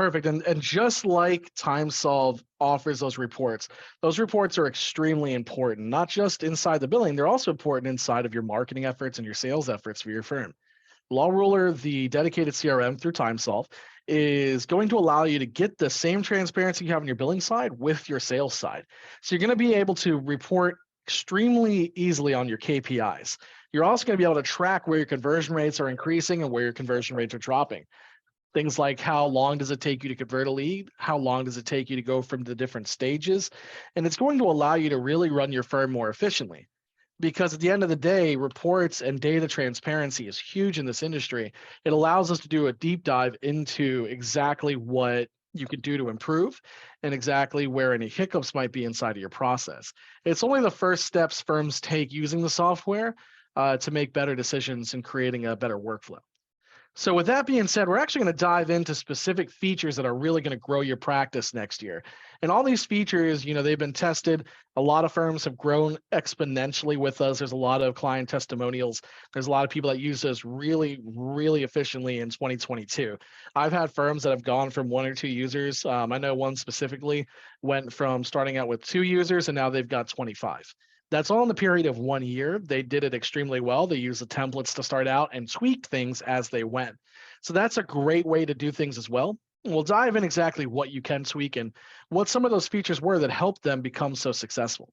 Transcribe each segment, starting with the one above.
Perfect. And just like TimeSolve offers those reports are extremely important, not just inside the billing, they're also important inside of your marketing efforts and your sales efforts for your firm. Law Ruler, the dedicated CRM through TimeSolve, is going to allow you to get the same transparency you have on your billing side with your sales side. So you're going to be able to report extremely easily on your KPIs. You're also going to be able to track where your conversion rates are increasing and where your conversion rates are dropping. Things like how long does it take you to convert a lead? How long does it take you to go from the different stages? And it's going to allow you to really run your firm more efficiently. Because at the end of the day, reports and data transparency is huge in this industry. It allows us to do a deep dive into exactly what you could do to improve and exactly where any hiccups might be inside of your process. It's only the first steps firms take using the software to make better decisions and creating a better workflow. So with that being said, we're actually going to dive into specific features that are really going to grow your practice next year. And all these features, they've been tested. A lot of firms have grown exponentially with us. There's a lot of client testimonials. There's a lot of people that use this really, really efficiently in 2022. I've had firms that have gone from 1 or 2 users. I know one specifically went from starting out with 2 users and now they've got 25. That's all in the period of 1 year. They did it extremely well. They used the templates to start out and tweaked things as they went. So that's a great way to do things as well. We'll dive in exactly what you can tweak and what some of those features were that helped them become so successful.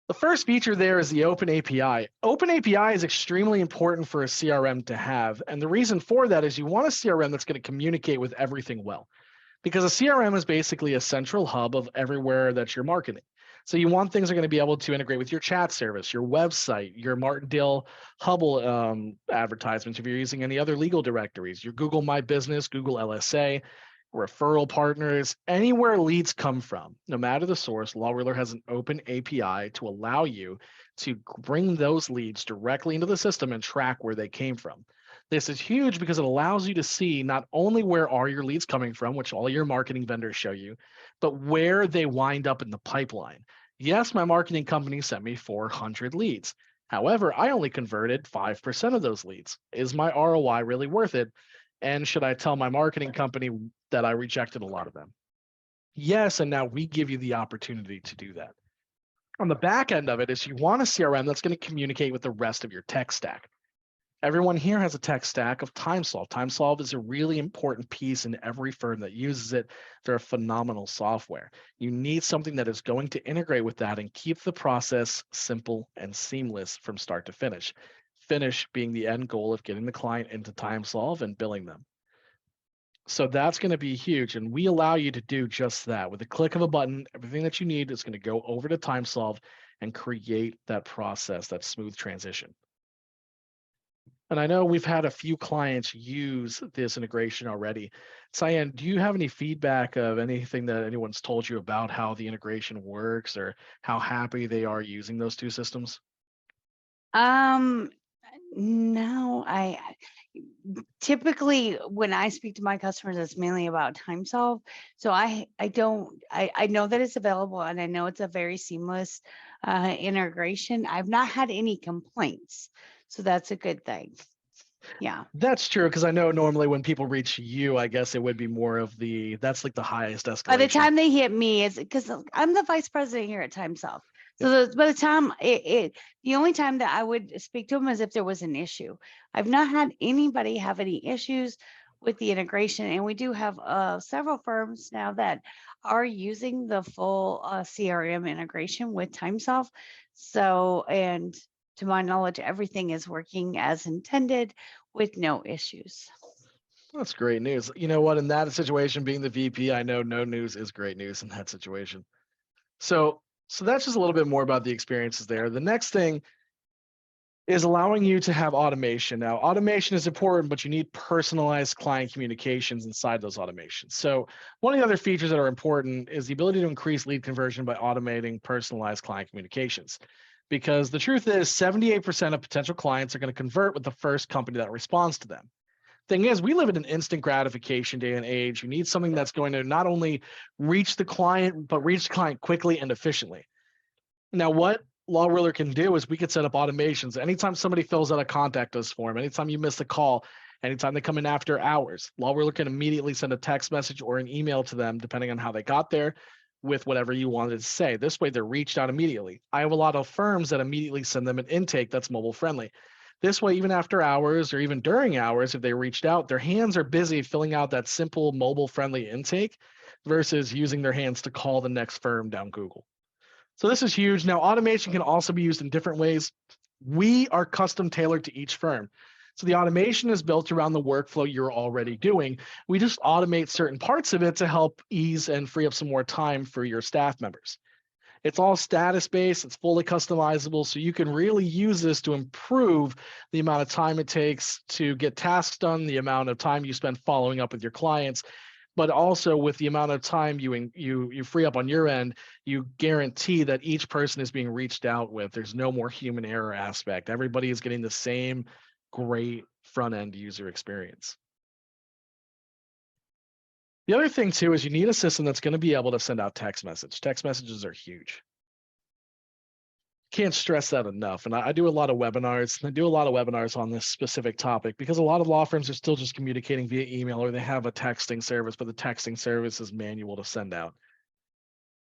The first feature there is the Open API. Open API is extremely important for a CRM to have. And the reason for that is you want a CRM that's going to communicate with everything well. Because a CRM is basically a central hub of everywhere that you're marketing. So you want things that are going to be able to integrate with your chat service, your website, your Martindale Hubble advertisements, if you're using any other legal directories, your Google My Business, Google LSA, referral partners, anywhere leads come from, no matter the source, Law Ruler has an open API to allow you to bring those leads directly into the system and track where they came from. This is huge because it allows you to see not only where are your leads coming from, which all your marketing vendors show you, but where they wind up in the pipeline. Yes, my marketing company sent me 400 leads. However, I only converted 5% of those leads. Is my ROI really worth it? And should I tell my marketing company that I rejected a lot of them? Yes, and now we give you the opportunity to do that. On the back end of it is you want a CRM that's going to communicate with the rest of your tech stack. Everyone here has a tech stack of TimeSolve. TimeSolve is a really important piece in every firm that uses it. They're a phenomenal software. You need something that is going to integrate with that and keep the process simple and seamless from start to finish. Finish being the end goal of getting the client into TimeSolve and billing them. So that's going to be huge. And we allow you to do just that. With a click of a button, everything that you need is going to go over to TimeSolve and create that process, that smooth transition. And I know we've had a few clients use this integration already. Cyan, do you have any feedback of anything that anyone's told you about how the integration works or how happy they are using those two systems? No, I typically when I speak to my customers, it's mainly about TimeSolve. So I know that it's available and I know it's a very seamless integration. I've not had any complaints, so that's a good thing. Yeah. That's true, because I know normally when people reach you, I guess it would be more of that's like the highest escalation. By the time they hit me, it's because I'm the vice president here at TimeSolve. So by the time the only time that I would speak to them is if there was an issue. I've not had anybody have any issues with the integration, and we do have several firms now that are using the full CRM integration with TimeSolve. So, and to my knowledge, everything is working as intended with no issues. That's great news. You know what? In that situation, being the VP, I know no news is great news in that situation. So that's just a little bit more about the experiences there. The next thing is allowing you to have automation. Now, automation is important, but you need personalized client communications inside those automations. So one of the other features that are important is the ability to increase lead conversion by automating personalized client communications. Because the truth is 78% of potential clients are going to convert with the first company that responds to them. Thing is, we live in an instant gratification day and age. You need something that's going to not only reach the client, but reach the client quickly and efficiently. Now, what Law Ruler can do is we could set up automations. Anytime somebody fills out a contact us form, anytime you miss a call, Anytime they come in after hours, Lawware can immediately send a text message or an email to them, depending on how they got there, with whatever you wanted to say. This way, they're reached out immediately. I have a lot of firms that immediately send them an intake that's mobile friendly. This way, even after hours or even during hours, if they reached out, their hands are busy filling out that simple mobile friendly intake versus using their hands to call the next firm down Google. So this is huge. Now, automation can also be used in different ways. We are custom tailored to each firm. So the automation is built around the workflow you're already doing. We just automate certain parts of it to help ease and free up some more time for your staff members. It's all status based, it's fully customizable, so you can really use this to improve the amount of time it takes to get tasks done, the amount of time you spend following up with your clients, but also with the amount of time you free up on your end, you guarantee that each person is being reached out with. There's no more human error aspect. Everybody is getting the same great front end user experience. The other thing too is you need a system that's going to be able to send out text message. Text messages are huge. Can't stress that enough. And I do a lot of webinars. I do a lot of webinars on this specific topic because a lot of law firms are still just communicating via email, or they have a texting service, but the texting service is manual to send out.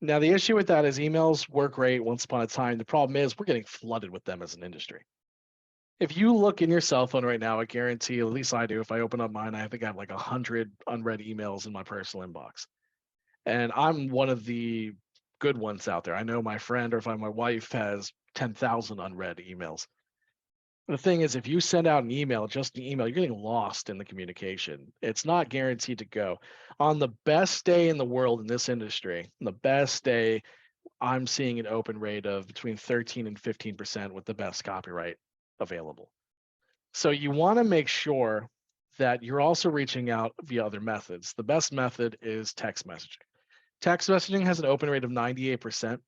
Now, the issue with that is emails work great once upon a time. The problem is we're getting flooded with them as an industry. If you look in your cell phone right now, I guarantee, at least I do, if I open up mine, I think I have like 100 unread emails in my personal inbox. And I'm one of the good ones out there. I know my friend, or if my wife, has 10,000 unread emails. The thing is, if you send out an email, just an email, you're getting lost in the communication. It's not guaranteed to go. On the best day in the world in this industry, the best day, I'm seeing an open rate of between 13 and 15% with the best copyright available. So you want to make sure that you're also reaching out via other methods. The best method is text messaging. Text messaging has an open rate of 98%.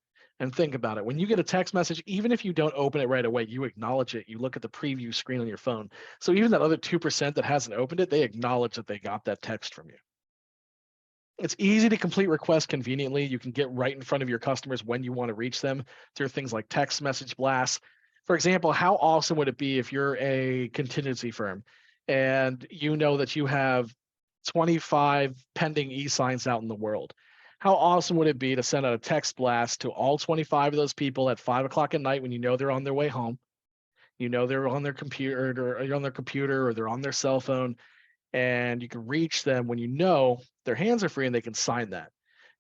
And think about it. When you get a text message, even if you don't open it right away, you acknowledge it. You look at the preview screen on your phone. So even that other 2% that hasn't opened it, they acknowledge that they got that text from you. It's easy to complete requests conveniently. You can get right in front of your customers when you want to reach them through things like text message blasts. For example, how awesome would it be if you're a contingency firm and you know that you have 25 pending e-signs out in the world? How awesome would it be to send out a text blast to all 25 of those people at 5 o'clock at night when you know they're on their way home, you know they're on their computer, or they're on their cell phone, and you can reach them when you know their hands are free and they can sign that.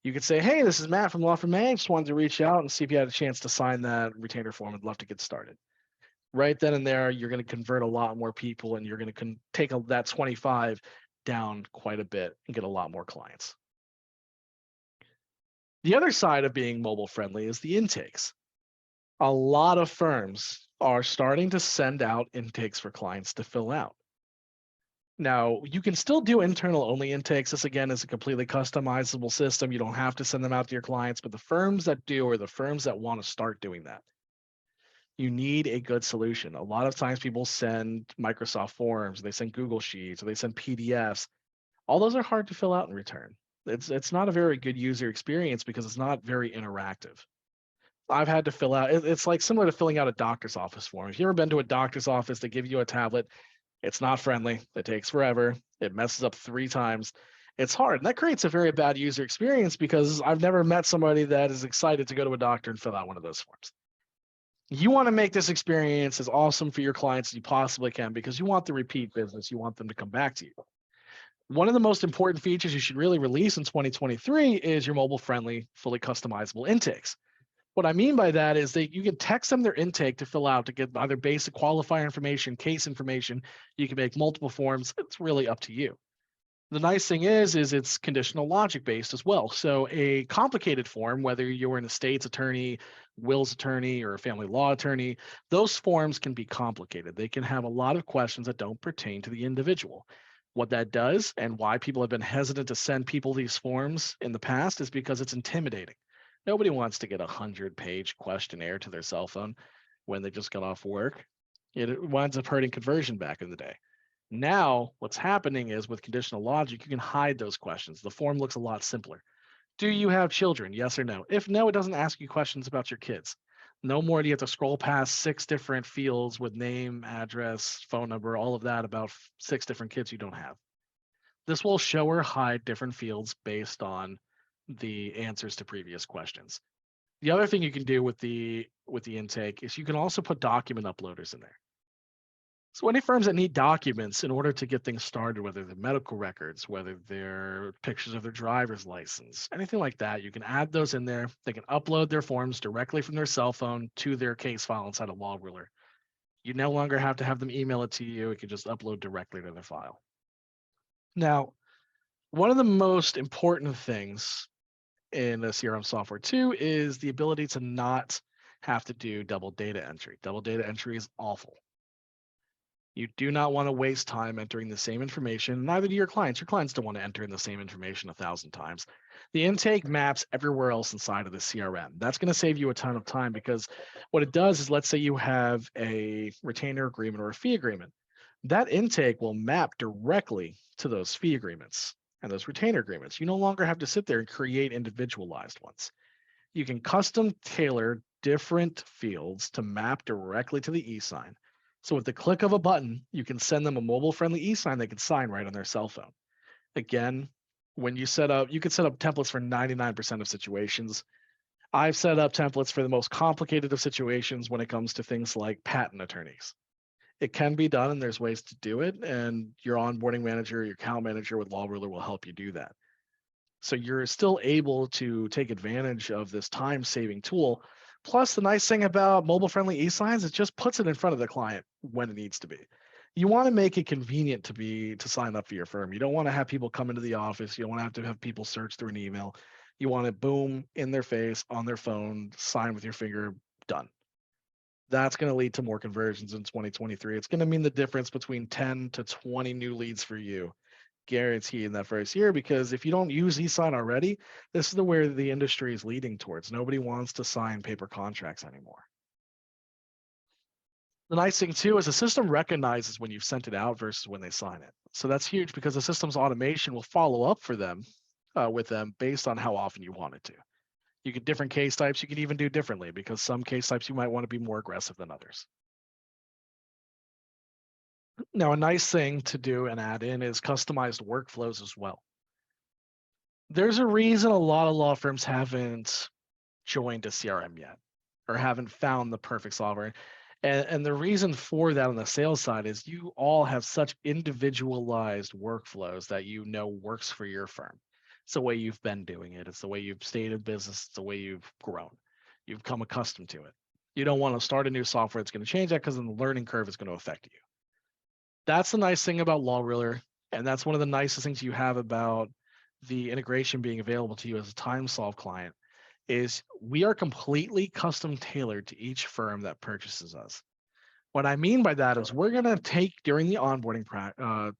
You could say, "Hey, this is Matt from Law Firm A. Just wanted to reach out and see if you had a chance to sign that retainer form. I'd love to get started." Right then and there, you're going to convert a lot more people, and you're going to take that 25 down quite a bit and get a lot more clients. The other side of being mobile friendly is the intakes. A lot of firms are starting to send out intakes for clients to fill out. Now, you can still do internal only intakes. This, again, is a completely customizable system. You don't have to send them out to your clients, but the firms that do are the firms that want to start doing that. You need a good solution. A lot of times people send Microsoft Forms, they send Google Sheets, or they send PDFs. All those are hard to fill out in return. It's not a very good user experience because it's not very interactive. I've had to fill out, it's like similar to filling out a doctor's office form. If you've ever been to a doctor's office, they give you a tablet. It's not friendly. It takes forever. It messes up 3 times. It's hard. And that creates a very bad user experience because I've never met somebody that is excited to go to a doctor and fill out one of those forms. You want to make this experience as awesome for your clients as you possibly can because you want the repeat business. You want them to come back to you. One of the most important features you should really release in 2023 is your mobile-friendly, fully customizable intakes. What I mean by that is that you can text them their intake to fill out to get either basic qualifier information, case information. You can make multiple forms. It's really up to you. The nice thing is it's conditional logic based as well. So a complicated form, whether you're an estate's attorney, wills attorney, or a family law attorney, those forms can be complicated. They can have a lot of questions that don't pertain to the individual. What that does and why people have been hesitant to send people these forms in the past is because it's intimidating. Nobody wants to get a 100-page questionnaire to their cell phone when they just got off work. It winds up hurting conversion back in the day. Now, what's happening is with conditional logic, you can hide those questions. The form looks a lot simpler. Do you have children? Yes or no? If no, it doesn't ask you questions about your kids. No more do you have to scroll past 6 different fields with name, address, phone number, all of that about 6 different kids you don't have. This will show or hide different fields based on the answers to previous questions. The other thing you can do with the intake is you can also put document uploaders in there. So any firms that need documents in order to get things started, whether they're medical records, whether they're pictures of their driver's license, anything like that, you can add those in there. They can upload their forms directly from their cell phone to their case file inside of Law Ruler. You no longer have to have them email it to you. It can just upload directly to their file. Now, one of the most important things in the CRM software too is the ability to not have to do double data entry. Double data entry is awful. You do not want to waste time entering the same information. Neither do your clients. Your clients don't want to enter in the same information 1,000 times. The intake maps everywhere else inside of the CRM. That's going to save you a ton of time because what it does is, let's say you have a retainer agreement or a fee agreement. That intake will map directly to those fee agreements and those retainer agreements. You no longer have to sit there and create individualized ones. You can custom tailor different fields to map directly to the e-sign. So with the click of a button, you can send them a mobile-friendly e-sign they can sign right on their cell phone. Again, when you set up, you can set up templates for 99% of situations. I've set up templates for the most complicated of situations when it comes to things like patent attorneys. It can be done, and there's ways to do it, and your onboarding manager, your account manager with Law Ruler will help you do that. So you're still able to take advantage of this time-saving tool. Plus, the nice thing about mobile-friendly e-signs, it just puts it in front of the client when it needs to be. You want to make it convenient to sign up for your firm. You don't want to have people come into the office. You don't want to have people search through an email. You want it, boom, in their face, on their phone, sign with your finger, done. That's going to lead to more conversions in 2023. It's going to mean the difference between 10 to 20 new leads for you, guaranteed, in that first year, because if you don't use eSign already, this is where the industry is leading towards. Nobody wants to sign paper contracts anymore. The nice thing too is the system recognizes when you've sent it out versus when they sign it. So that's huge because the system's automation will follow up for them with them based on how often you want it to. You get different case types. You can even do differently because some case types you might want to be more aggressive than others. Now, a nice thing to do and add in is customized workflows as well. There's a reason a lot of law firms haven't joined a CRM yet or haven't found the perfect software. And the reason for that on the sales side is you all have such individualized workflows that you know works for your firm. It's the way you've been doing it. It's the way you've stayed in business. It's the way you've grown. You've come accustomed to it. You don't want to start a new software that's going to change that because then the learning curve is going to affect you. That's the nice thing about Law Ruler. And that's one of the nicest things you have about the integration being available to you as a TimeSolve client is we are completely custom tailored to each firm that purchases us. What I mean by that is we're going to take during the onboarding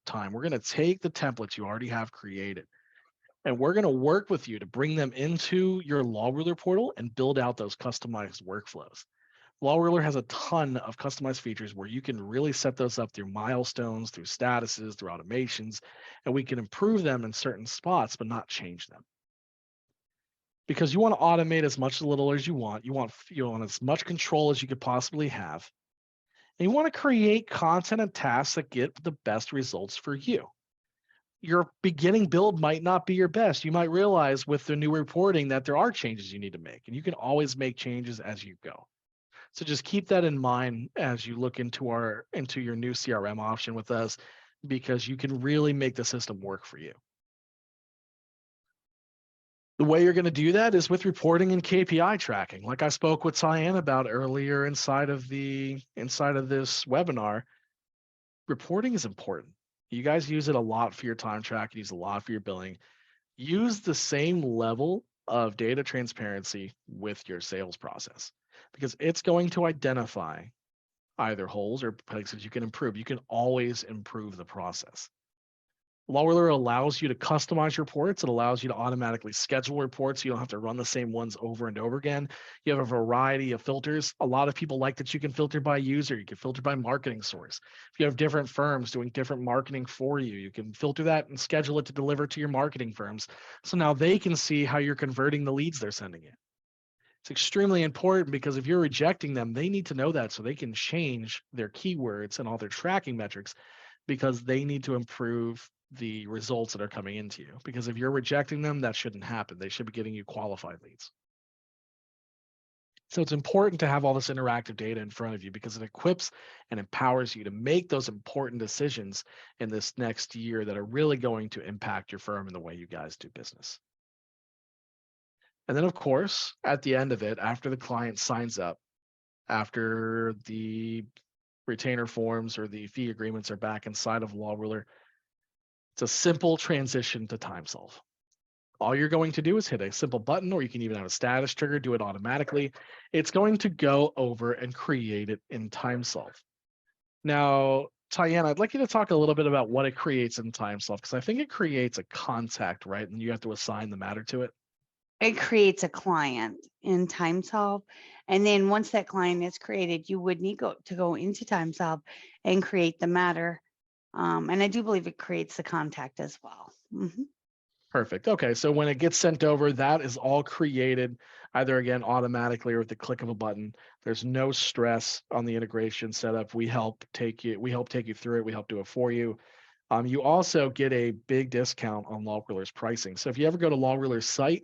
time, we're going to take the templates you already have created and we're going to work with you to bring them into your Law Ruler portal and build out those customized workflows. Law Ruler has a ton of customized features where you can really set those up through milestones, through statuses, through automations, and we can improve them in certain spots, but not change them. Because you want to automate as much little as you want. You want as much control as you could possibly have. And you want to create content and tasks that get the best results for you. Your beginning build might not be your best. You might realize with the new reporting that there are changes you need to make, and you can always make changes as you go. So just keep that in mind as you look into your new CRM option with us, because you can really make the system work for you. The way you're going to do that is with reporting and KPI tracking. Like I spoke with Cyan about earlier inside of this webinar, reporting is important. You guys use it a lot for your time tracking, use a lot for your billing. Use the same level of data transparency with your sales process because it's going to identify either holes or places you can improve. You can always improve the process. Law Ruler allows you to customize reports. It allows you to automatically schedule reports. So you don't have to run the same ones over and over again. You have a variety of filters. A lot of people like that you can filter by user. You can filter by marketing source. If you have different firms doing different marketing for you, you can filter that and schedule it to deliver to your marketing firms. So now they can see how you're converting the leads they're sending you. It's extremely important because if you're rejecting them, they need to know that so they can change their keywords and all their tracking metrics because they need to improve the results that are coming into you. Because if you're rejecting them, that shouldn't happen. They should be getting you qualified leads. So it's important to have all this interactive data in front of you because it equips and empowers you to make those important decisions in this next year that are really going to impact your firm and the way you guys do business. And then, of course, at the end of it, after the client signs up, after the retainer forms or the fee agreements are back inside of Law Ruler, it's a simple transition to TimeSolve. All you're going to do is hit a simple button, or you can even have a status trigger, do it automatically. It's going to go over and create it in TimeSolve. Now, Tyann, I'd like you to talk a little bit about what it creates in TimeSolve, because I think it creates a contact, right? And you have to assign the matter to it. It creates a client in TimeSolve. And then once that client is created, you would need to go into TimeSolve and create the matter. And I do believe it creates the contact as well. Perfect. Okay, so when it gets sent over, that is all created either again automatically or with the click of a button. There's no stress on the integration setup. We help take you through it. We help do it for you. You also get a big discount on Law Ruler's pricing. So if you ever go to Law Ruler's site,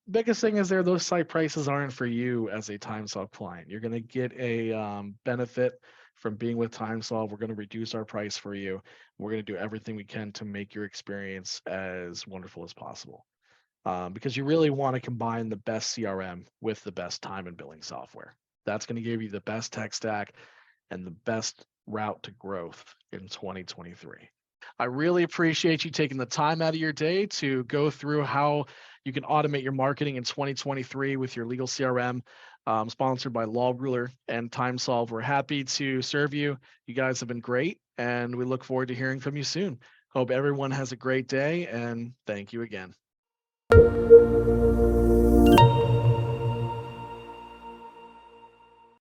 biggest thing is those site prices aren't for you as a TimeSolve client. You're going to get a benefit from being with TimeSolve. We're going to reduce our price for you. We're going to do everything we can to make your experience as wonderful as possible. Because you really want to combine the best CRM with the best time and billing software. That's going to give you the best tech stack and the best route to growth in 2023. I really appreciate you taking the time out of your day to go through how you can automate your marketing in 2023 with your legal CRM, sponsored by Law Ruler and TimeSolve. We're happy to serve you. You guys have been great, and we look forward to hearing from you soon. Hope everyone has a great day, and thank you again.